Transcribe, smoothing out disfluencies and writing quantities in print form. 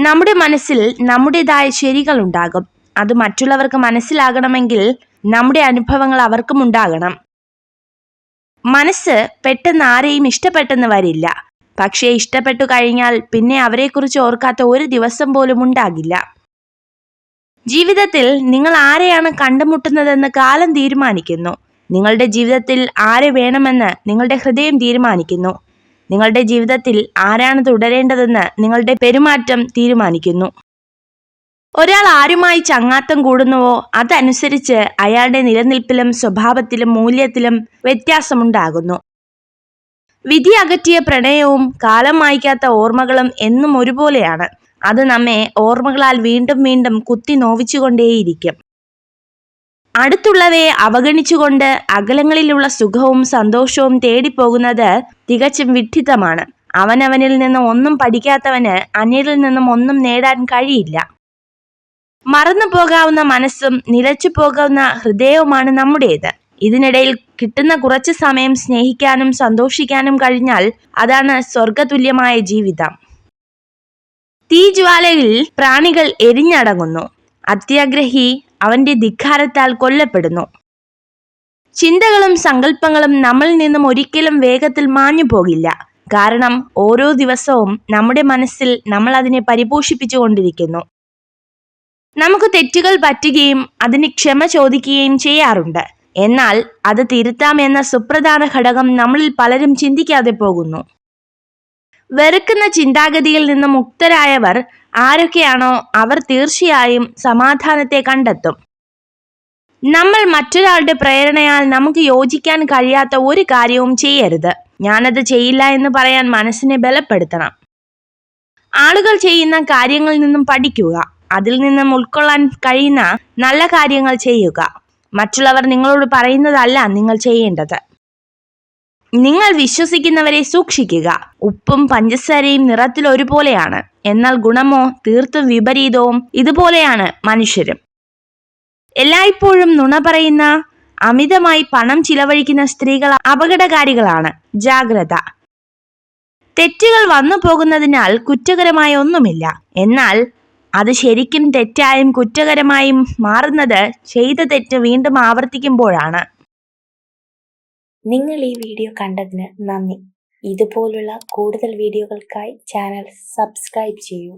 നമ്മുടെ മനസ്സിൽ നമ്മുടേതായ ശരികളുണ്ടാകും. അത് മറ്റുള്ളവർക്ക് മനസ്സിലാകണമെങ്കിൽ നമ്മുടെ അനുഭവങ്ങൾ അവർക്കും ഉണ്ടാകണം. മനസ്സ് പെട്ടെന്ന് ആരെയും ഇഷ്ടപ്പെട്ടെന്ന് വരില്ല. പക്ഷേ ഇഷ്ടപ്പെട്ടു കഴിഞ്ഞാൽ പിന്നെ അവരെക്കുറിച്ച് ഓർക്കാത്ത ഒരു ദിവസം പോലും ഉണ്ടാകില്ല. ജീവിതത്തിൽ നിങ്ങൾ ആരെയാണ് കണ്ടുമുട്ടുന്നതെന്ന് കാലം തീരുമാനിക്കുന്നു. നിങ്ങളുടെ ജീവിതത്തിൽ ആരെ വേണമെന്ന് നിങ്ങളുടെ ഹൃദയം തീരുമാനിക്കുന്നു. നിങ്ങളുടെ ജീവിതത്തിൽ ആരാണ് തുടരേണ്ടതെന്ന് നിങ്ങളുടെ പെരുമാറ്റം തീരുമാനിക്കുന്നു. ഒരാൾ ആരുമായി ചങ്ങാത്തം കൂടുന്നുവോ അതനുസരിച്ച് അയാളുടെ നിലനിൽപ്പിലും സ്വഭാവത്തിലും മൂല്യത്തിലും വ്യത്യാസമുണ്ടാകുന്നു. വിധി അകറ്റിയ പ്രണയവും കാലം മായ്ക്കാത്ത ഓർമ്മകളും എന്നും ഒരുപോലെയാണ്. അത് നമ്മെ ഓർമ്മകളാൽ വീണ്ടും വീണ്ടും കുത്തി നോവിച്ചുകൊണ്ടേയിരിക്കും. അടുത്തുള്ളവയെ അവഗണിച്ചുകൊണ്ട് അകലങ്ങളിലുള്ള സുഖവും സന്തോഷവും തേടിപ്പോകുന്നത് തികച്ചും വിഡ്ഢിത്തമാണ്. അവനവനിൽ നിന്ന് ഒന്നും പഠിക്കാത്തവന് അന്യരിൽ നിന്നും ഒന്നും നേടാൻ കഴിയില്ല. മറന്നു പോകാവുന്ന മനസ്സും നിലച്ചു പോകാവുന്ന ഹൃദയവുമാണ് നമ്മുടേത്. ഇതിനിടയിൽ കിട്ടുന്ന കുറച്ച് സമയം സ്നേഹിക്കാനും സന്തോഷിക്കാനും കഴിഞ്ഞാൽ അതാണ് സ്വർഗതുല്യമായ ജീവിതം. തീജ്വാലയിൽ പ്രാണികൾ എരിഞ്ഞടങ്ങുന്നു. അത്യാഗ്രഹി അവന്റെ ധിക്കാരത്താൽ കൊല്ലപ്പെടുന്നു. ചിന്തകളും സങ്കല്പങ്ങളും നമ്മളിൽ നിന്നും ഒരിക്കലും വേഗത്തിൽ മാഞ്ഞു പോകില്ല. കാരണം ഓരോ ദിവസവും നമ്മുടെ മനസ്സിൽ നമ്മൾ അതിനെ പരിപോഷിപ്പിച്ചുകൊണ്ടിരിക്കുന്നു. നമുക്ക് തെറ്റുകൾ പറ്റുകയും അതിന് ക്ഷമ ചോദിക്കുകയും ചെയ്യാറുണ്ട്. എന്നാൽ അത് തിരുത്താമെന്ന സുപ്രധാന ഘടകം നമ്മളിൽ പലരും ചിന്തിക്കാതെ പോകുന്നു. വെറുക്കുന്ന ചിന്താഗതിയിൽ നിന്ന് മുക്തരായവർ ആരൊക്കെയാണോ അവർ തീർച്ചയായും സമാധാനത്തെ കണ്ടെത്തും. നമ്മൾ മറ്റൊരാളുടെ പ്രേരണയാൽ നമുക്ക് യോജിക്കാൻ കഴിയാത്ത ഒരു കാര്യവും ചെയ്യരുത്. ഞാനത് ചെയ്യില്ല എന്ന് പറയാൻ മനസ്സിനെ ബലപ്പെടുത്തണം. ആളുകൾ ചെയ്യുന്ന കാര്യങ്ങളിൽ നിന്നും പഠിക്കുക. അതിൽ നിന്നും ഉൾക്കൊള്ളാൻ കഴിയുന്ന നല്ല കാര്യങ്ങൾ ചെയ്യുക. മറ്റുള്ളവർ നിങ്ങളോട് പറയുന്നതല്ല നിങ്ങൾ ചെയ്യേണ്ടത്. നിങ്ങൾ വിശ്വസിക്കുന്നവരെ സൂക്ഷിക്കുക. ഉപ്പും പഞ്ചസാരയും നിറത്തിൽ ഒരുപോലെയാണ്, എന്നാൽ ഗുണമോ തീർത്തും വിപരീതവും ഇതുപോലെയാണ് മനുഷ്യരും. എല്ലായ്പ്പോഴും നുണ പറയുന്ന, അമിതമായി പണം ചിലവഴിക്കുന്ന സ്ത്രീകൾ അപകടകാരികളാണ്. ജാഗ്രത. തെറ്റുകൾ വന്നു പോകുന്നതിനാൽ കുറ്റകരമായ ഒന്നുമില്ല. എന്നാൽ അത് ശരിക്കും തെറ്റായും കുറ്റകരമായും മാറുന്നത് ചെയ്ത തെറ്റ് വീണ്ടും ആവർത്തിക്കുമ്പോഴാണ്. നിങ്ങൾ ഈ വീഡിയോ കണ്ടതിന് നന്ദി. ഇതുപോലുള്ള കൂടുതൽ വീഡിയോകൾക്കായി ചാനൽ സബ്സ്ക്രൈബ് ചെയ്യൂ.